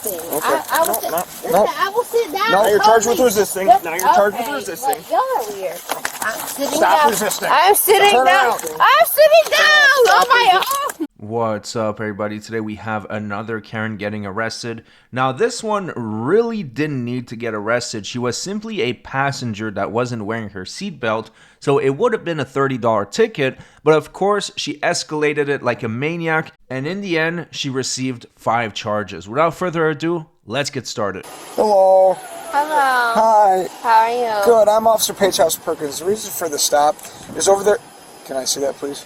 resisting. Okay. No. I will sit down. No, you're charged with resisting. Now you're charged with resisting. Y'all are weird. I'm sitting Stop down. resisting. I'm sitting Turn down. around. I'm sitting down on my own. What's up, everybody? Today we have another Karen getting arrested. Now, this one really didn't need to get arrested. She was simply a passenger that wasn't wearing her seatbelt, so it would have been a $30 ticket, but of course, she escalated it like a maniac, and in the end, she received 5 charges. Without further ado, let's get started. Hello. Hello. Hi. How are you? Good. I'm Officer Paige House Perkins. The reason for the stop is over there. Can I see that, please?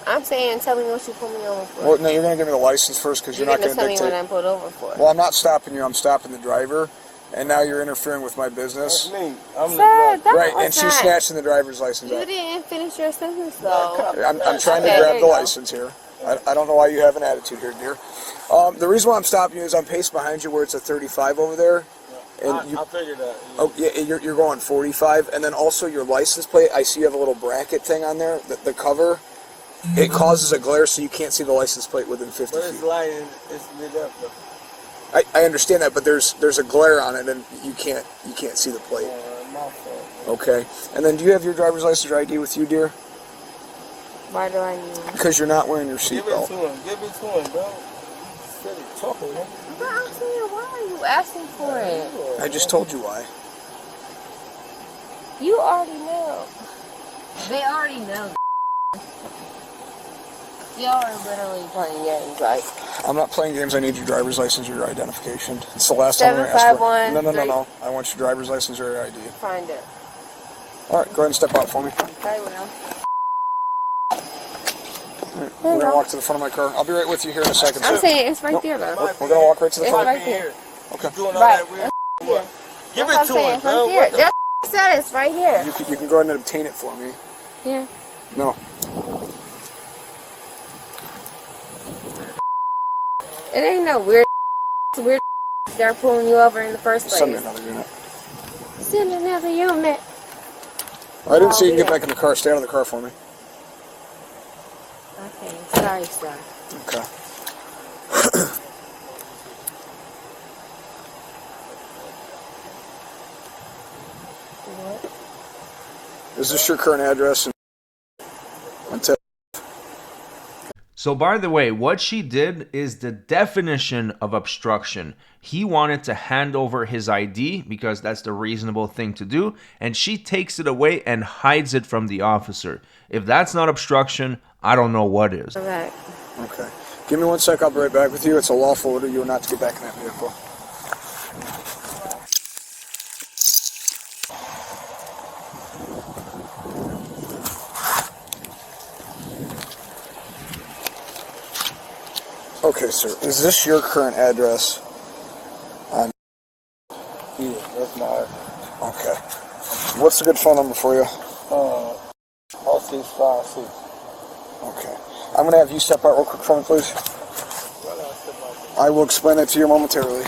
I'm saying, tell me what you pulled me over for. Well, no, you're going to give me the license first because you're not going to tell me dictate. what I'm pulled over for. Well, I'm not stopping you. I'm stopping the driver, and now you're interfering with my business. That's me. I'm the Sir, driver. Right, and she's snatching the driver's license You out. didn't finish your sentence, though. I'm trying to grab the license here. I don't know why you have an attitude here, dear. The reason why I'm stopping you is I'm paced behind you where it's a 35 over there. And I figured that. Yeah. Oh, yeah, you're going 45, and then also your license plate, I see you have a little bracket thing on there, the cover. It causes a glare so you can't see the license plate within 50 But feet. it's lighting, it's lit up though. I understand that, but there's a glare on it, and you can't see the plate. My fault. Okay. And then do you have your driver's license or ID with you, dear? Why do I need it? Because you're not wearing your Give it seatbelt. to him. Give it to him, bro. Instead of talking, man. But I'm saying, why are you asking for it? I just told you why. You already know. They already know. Y'all are literally playing games, like. I'm not playing games. I need your driver's license or your identification. It's the last time I'm going to ask for it. 751. No. I want your driver's license or your ID. Find it. All right, go ahead and step out for me. Okay, well. We're going to walk to the front of my car. I'll be right with you here in a second. I'm sir. saying it's right there, though. We're going to walk right to the It's front. right there. Okay. Doing all Right. that weird what? Give That's it what to I'm him, saying, bro. right here. That's what I said, it's right here. You can go ahead and obtain it for me. Yeah. No. It ain't no weird. It's weird. They're pulling you over in the first place. Send me another unit. Send another unit. I didn't see you can get back in the car. Stay out of the car for me. Okay, sorry, sir. Okay. What? Is this your current address? So by the way, what she did is the definition of obstruction. He wanted to hand over his ID because that's the reasonable thing to do, and she takes it away and hides it from the officer. If that's not obstruction, I don't know what is. Okay. Okay. Give me 1 sec. I'll be right back with you. It's a lawful order you not to get back in that vehicle. Okay, sir. Is this your current address? Yeah, that's my Okay. What's a good phone number for you? 0656. Okay. I'm going to have you step out real quick for me, please. I will explain that to you momentarily.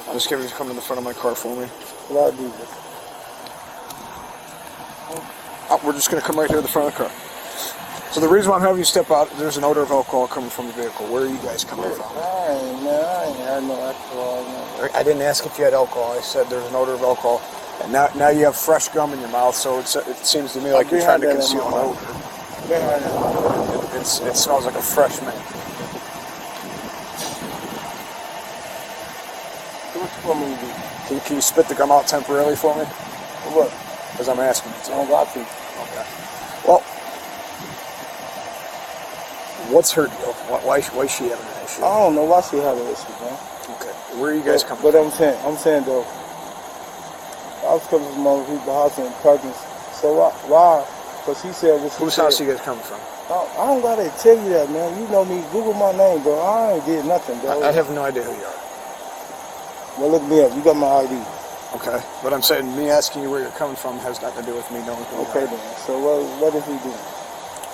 I'll just get you to come in the front of my car for me. What I do this? We're just going to come right here to the front of the car. So the reason why I'm having you step out, there's an odor of alcohol coming from the vehicle. Where are you guys coming from? I ain't had no alcohol. No. I didn't ask if you had alcohol. I said there's an odor of alcohol. And now you have fresh gum in your mouth, so it seems to me like you're trying to conceal an odor. It smells like a fresh mint. What you want me to do? Can you spit the gum out temporarily for me? For what? Because I'm asking you I to. don't got to. Okay. Well, what's her deal? Why is she having an issue? I don't know why she having issues, man. Okay. Where are you guys coming But from? I'm saying though, I was coming from other people's house in Perkins. So why? Because he said what she Whose said. house are you guys coming from? I don't gotta tell you that, man. You know me. Google my name, bro. I ain't did nothing, bro. I have no idea who you are. Well, look me up. You got my ID. Okay. But I'm saying me asking you where you're coming from has nothing to do with me knowing who you Okay, are. then. So what is he doing?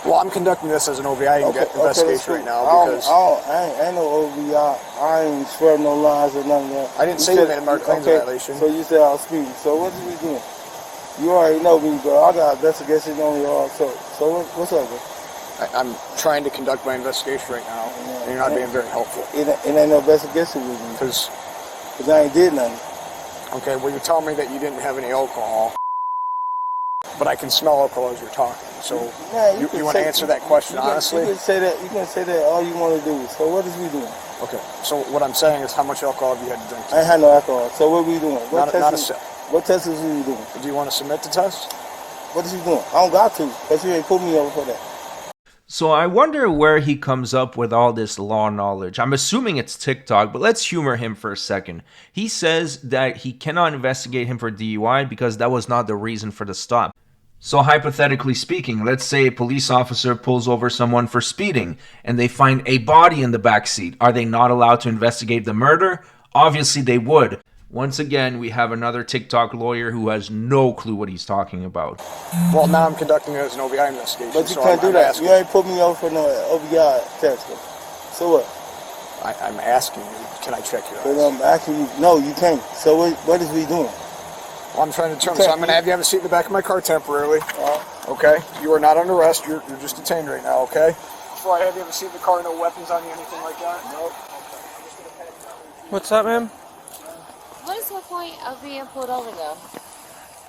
Well, I'm conducting this as an OVI investigation right now because I ain't no OVI. I ain't swearing no lines or nothing like that. I didn't say you made a marked claims violation. So you said I was speeding. So what is we doing? You already know me, bro. I got investigation on you all. So what's up, bro? I'm trying to conduct my investigation right now, and you're not being very helpful. It ain't no investigation with me. Because I ain't did nothing. Okay, well, you're telling me that you didn't have any alcohol, but I can smell alcohol as you're talking. So you want to answer that question honestly? You can say that. You can say that all you want to do. So what is we doing? Okay. So what I'm saying is, how much alcohol have you had to drink? I ain't had no alcohol. So what we doing? Not a sip. What test is we doing? Do you want to submit the test? What is he doing? I don't got to, because you ain't put me over for that. So I wonder where he comes up with all this law knowledge. I'm assuming it's TikTok, but let's humor him for a second. He says that he cannot investigate him for DUI because that was not the reason for the stop. So hypothetically speaking, let's say a police officer pulls over someone for speeding and they find a body in the back seat. Are they not allowed to investigate the murder? Obviously they would. Once again, we have another TikTok lawyer who has no clue what he's talking about. Well, now I'm conducting it as an OBI investigation. But you can't do that. You ain't put me over for no OBI test. So what? I'm asking you, can I check your eyes? But I'm asking you, no, you can't. So what is we doing? Well, I'm trying to determine. So I'm going to have you have a seat in the back of my car temporarily. Okay? You are not under arrest. You're just detained right now, okay? Before I have you have a seat in the car, no weapons on you, anything like that? Nope. What's up, ma'am? What is the point of being pulled over, though?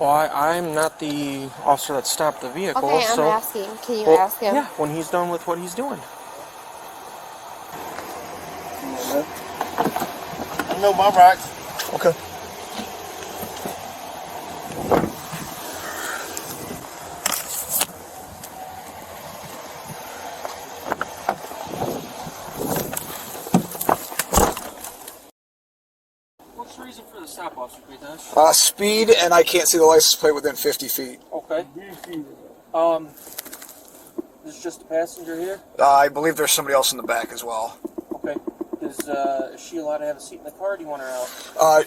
Well, I'm not the officer that stopped the vehicle, Okay, so... I'm asking. Can you ask him? Yeah, when he's done with what he's doing. I know my rights. Okay. What's the reason for the stop, Officer Creedence? Speed, and I can't see the license plate within 50 feet. Okay. There's just a passenger here? I believe there's somebody else in the back as well. Okay. Is she allowed to have a seat in the car, or do you want her out?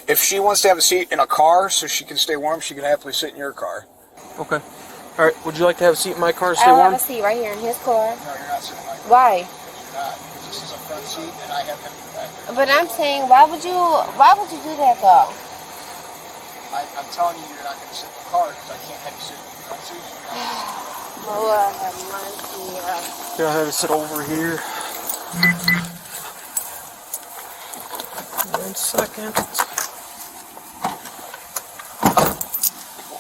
If she wants to have a seat in a car so she can stay warm, she can happily sit in your car. Okay. All right, would you like to have a seat in my car to stay I'll warm? have a seat right here in his car. No, you're not sitting in my car. Why? You're not, because this is a front seat, and I have him in the back. But I'm saying, why would you do that, though? I'm telling you, you're not going to sit in the car because I can't have you sit in the front seat. Lord have mercy. Here, I'll have you sit over here. 1 second.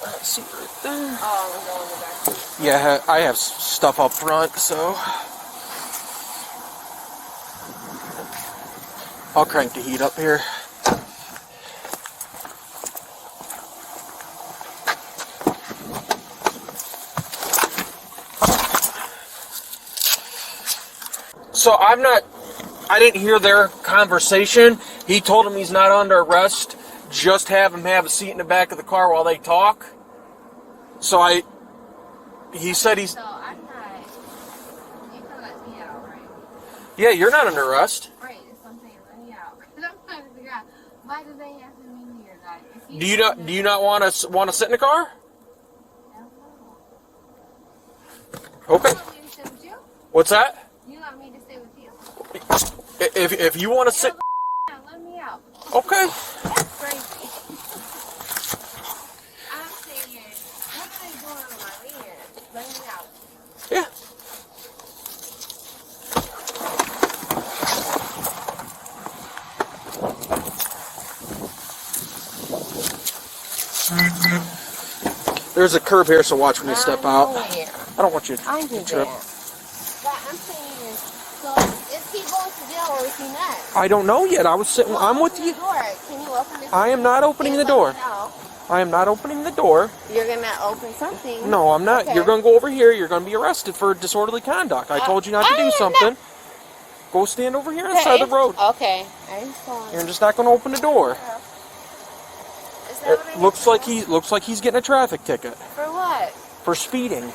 That seat right there. Oh, I'm going to the back seat. Yeah, I have stuff up front, so... I'll crank the heat up here. So I didn't hear their conversation. He told him he's not under arrest. Just have him have a seat in the back of the car while they talk. So he said he's... So I'm not... You can let me out, right? Yeah, you're not under arrest. Right, it's something let me out. Because I'm trying to figure out, why do they have to meet here, guys? Do you not want to sit in the car? Okay. You want me to sit with you? What's that? You want me to sit with you? If you want to sit... Let me out. Okay. That's crazy. I'm saying, what are they doing on my ear? Let me out. Yeah. There's a curb here, so watch when you step out. I don't want you to I do trip. that. But I'm saying is, so is he going to jail or is he not? I don't know yet. I was sitting. I'm with Open you. the door. Can you open the door? I am not opening the door. I am not opening the door. You're going to open something. No, I'm not. Okay. You're going to go over here. You're going to be arrested for disorderly conduct. I told you not to do something. Go stand over here on the side of the road. Okay. I'm sorry. You're just not going to open the door. Is that what I It need looks like he's getting a traffic ticket For what? for speeding.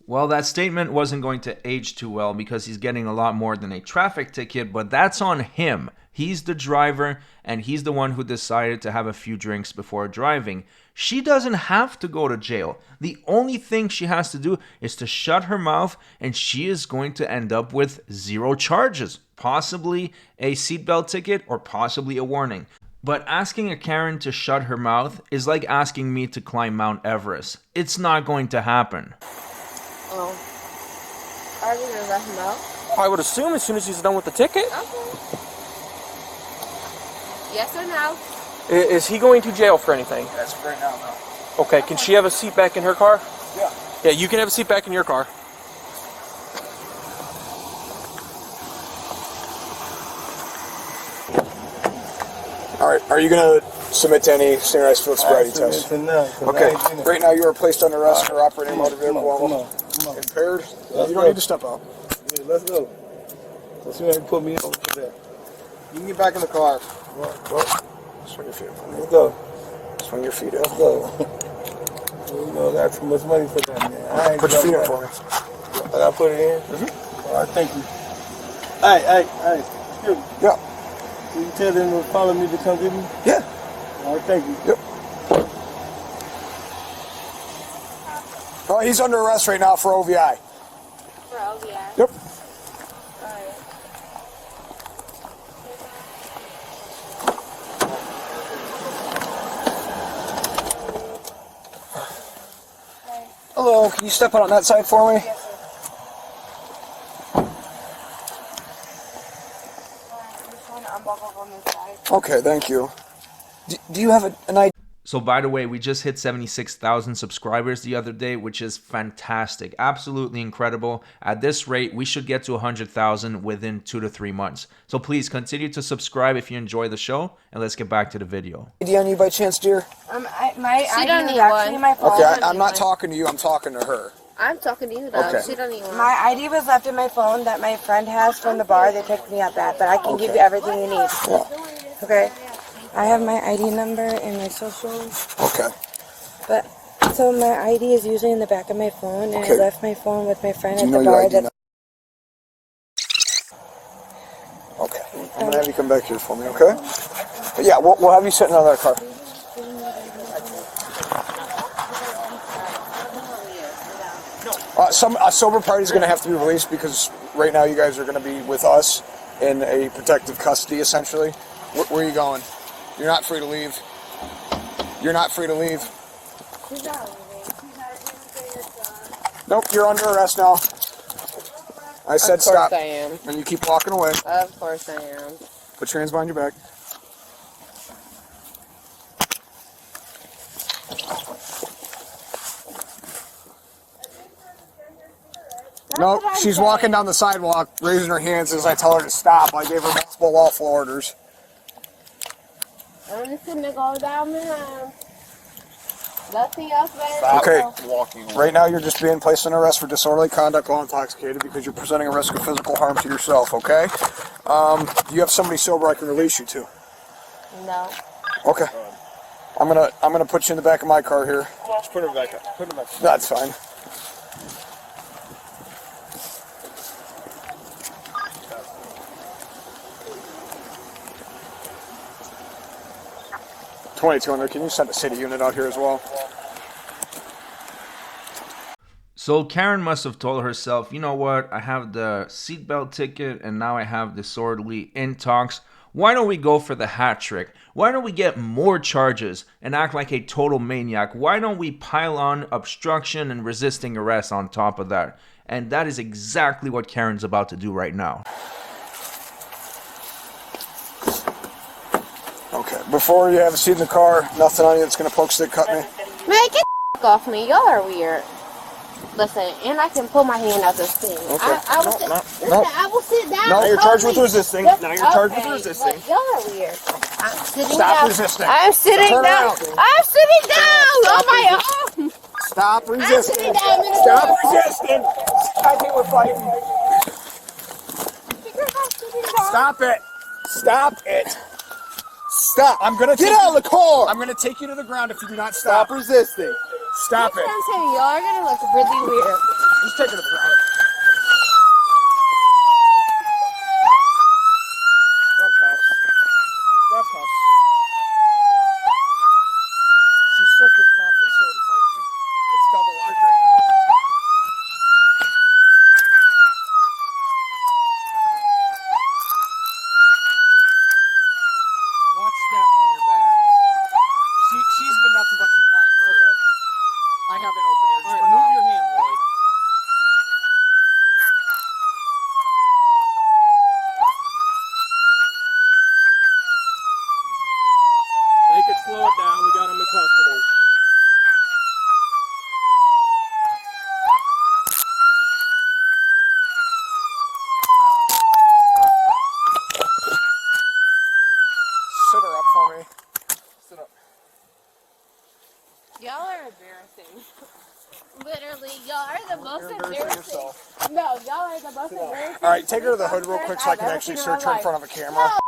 Well, that statement wasn't going to age too well because he's getting a lot more than a traffic ticket, but that's on him. He's the driver, and he's the one who decided to have a few drinks before driving. She doesn't have to go to jail. The only thing she has to do is to shut her mouth, and she is going to end up with 0 charges, possibly a seatbelt ticket or possibly a warning. But asking a Karen to shut her mouth is like asking me to climb Mount Everest. It's not going to happen. Oh. Are you gonna let him out? I would assume as soon as he's done with the ticket. Okay. Yes or no? Is he going to jail for anything? That's right now, no. Okay, can she have a seat back in her car? Yeah. Yeah, you can have a seat back in your car. All right. Are you going to submit to any standardized field sobriety test? Okay. Right now, you are placed under arrest for operating a motor vehicle while impaired. You don't need to step out. Yeah, let's go. Let's see how you put me over to that. You can get back in the car. Well, Swing your feet up. let's go. Swing your feet up. Let's go. You know, I got too much money for that, man. I ain't Put your feet up gonna- for me. I gotta put it in? Mm-hmm. All right, thank you. Hey, excuse me. Yeah. Will you tell them to follow me to come get me? Yeah. All right, thank you. Yep. Oh, he's under arrest right now for OVI. For OVI. Yep. Alright. Hello, can you step out on that side for me? Yes, sir. I'm just trying to unbuckle on this side. Okay, thank you. Do you have an idea? So by the way, we just hit 76,000 subscribers the other day, which is fantastic. Absolutely incredible. At this rate, we should get to 100,000 within 2 to 3 months. So please continue to subscribe if you enjoy the show, and let's get back to the video. ID on you by chance, dear? My She ID don't was need actually one. my phone. Okay, I'm not talking to you, I'm talking to her. I'm talking to you though. Okay. She don't need one. My ID was left in my phone that my friend has from the bar they picked me up at, but I can give you everything you need. Yeah. Okay? I have my ID number and my socials, Okay. but so my ID is usually in the back of my phone, and Okay. I left my phone with my friend Do you at know the your bar. ID That now? Okay. I'm gonna have you come back here for me, okay? But yeah, we'll have you sit in another car. A sober party is going to have to be released because right now you guys are going to be with us in a protective custody, essentially. Where are you going? You're not free to leave. You're not free to leave. Nope, you're under arrest now. I said Of course stop. I am. And you keep walking away. Of course I am. Put your hands behind your back. Nope, she's walking down the sidewalk, raising her hands as I tell her to stop. I gave her multiple lawful orders. I'm just gonna go down the line. Nothing else better. Okay, Walking. right now you're just being placed on arrest for disorderly conduct while intoxicated because you're presenting a risk of physical harm to yourself, okay? Do you have somebody sober I can release you to? No. Okay. I'm gonna put you in the back of my car here. Just put her back up. Put her back up. That's fine. $2,200. Can you send a city unit out here as well? So Karen must have told herself, you know what, I have the seatbelt ticket and now I have disorderly intox. Why don't we go for the hat trick? Why don't we get more charges and act like a total maniac? Why don't we pile on obstruction and resisting arrest on top of that? And that is exactly what Karen's about to do right now. Okay. Before you have a seat in the car, nothing on you that's gonna poke, stick, cut me. Man, get the off me. Y'all are weird. Listen, and I can pull my hand out this thing. Okay. I will sit, no. I will sit down. No, you're charged with Please. resisting. Yep, Now you're charged with okay, resisting. but y'all are weird. I'm sitting Stop down. resisting. I'm sitting Turn down. around. I'm sitting down on my own. Stop resisting. sitting down in the Stop car. resisting. I think we're fighting. Stop it. Stop it. Stop. I'm gonna get out of the car. I'm gonna take you to the ground if you do not stop. Stop resisting. Stop That's it. what I'm saying. Y'all are gonna look really weird. Just take her to the ground. Grab cuffs. Grab cuffs. She slipped her cuff and started fighting. It's double locked right now. Watch that on your back. She's been nothing but compliant. Okay. I have it open here. Just move your hand, Lloyd. y'all ain't the most embarrassing. All right, take her to the hood real quick so I can actually search her in front of a camera. No,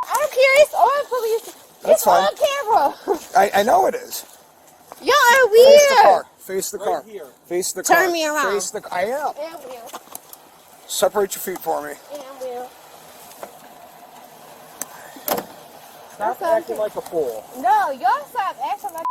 I don't care. It's on police. That's It's fine. on camera. I know it is. Y'all are Face the weird. car. Face the car. here. Face the car. Turn me around. Face the. I am. And will. Separate your feet for me. And will. Stop acting like a fool. No, y'all stop acting like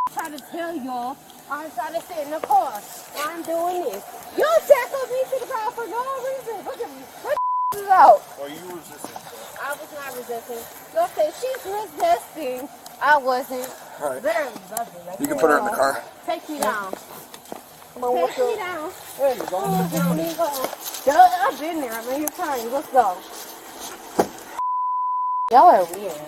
I'm trying to tell y'all I'm trying to sit in the car. I'm doing this. Y'all tackled me to the car for no reason. Look at me. What is out? Well, you resisted. I was not resisting. Y'all said she's resisting. I wasn't. All right. Very resisting. You can put her in the car. Take me down. Come on, Take me down. There you go. Let me go. Y'all, I've been there. I'm in your time. Let's go. Y'all are weird.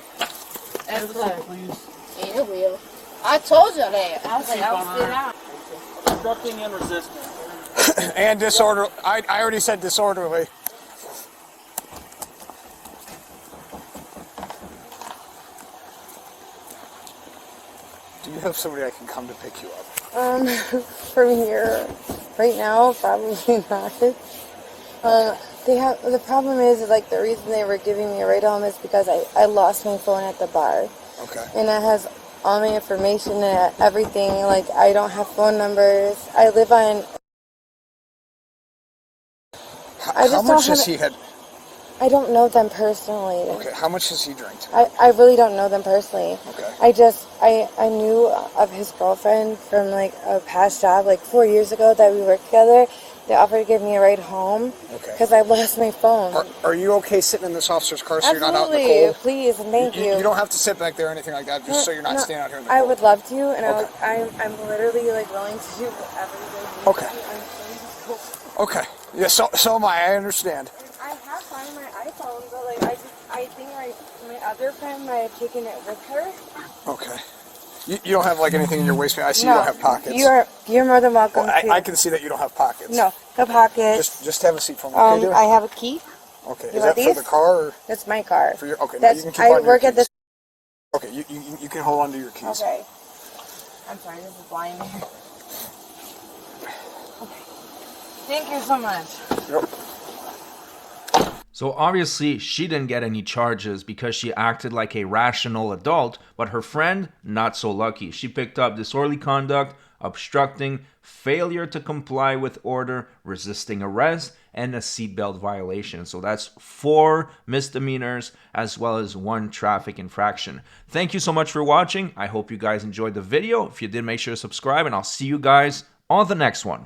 That's good. Please. Yeah, it will. I told you that. I was like, I'll sit down. Obstructing and resisting. And disorderly. I already said disorderly. Do you have somebody I can come to pick you up? From here, right now, probably not. The problem is, like, the reason they were giving me a ride home is because I lost my phone at the bar. Okay. And it has all my information and everything. Like, I don't have phone numbers. I live on... How much has he had? I don't know them personally. Okay. How much has he drank? I really don't know them personally. Okay. I knew of his girlfriend from, like, a past job, like 4 years ago that we worked together. They offered to give me a ride home because I lost my phone. Are you okay sitting in this officer's car so Absolutely. you're not out in the cold? Please, and thank you. You don't have to sit back there or anything like that, just so you're not standing out here in the cold. I would love to, and Okay. I'm literally, like, willing to do whatever you need. Okay. Okay. Yeah, so am I. I understand. I have found my iPhone, but, like, I think my other friend might have taken it with her. Okay. You don't have, like, anything in your waistband? I see you don't have pockets. You're more than welcome Well, to. I can see that you don't have pockets. No pockets. Just have a seat for me. Okay, dear? I have a key. Okay. You Is want that for these? the car or That's my car. for your? Okay. Now you can keep on I your work at keys. this. Okay. You can hold on to your keys. Okay. I'm sorry, this is blind. Okay. Thank you so much. Yep. So obviously she didn't get any charges because she acted like a rational adult, but her friend, not so lucky. She picked up disorderly conduct, obstructing, failure to comply with order, resisting arrest, and a seatbelt violation. So that's 4 misdemeanors as well as 1 traffic infraction. Thank you so much for watching. I hope you guys enjoyed the video. If you did, make sure to subscribe, and I'll see you guys on the next one.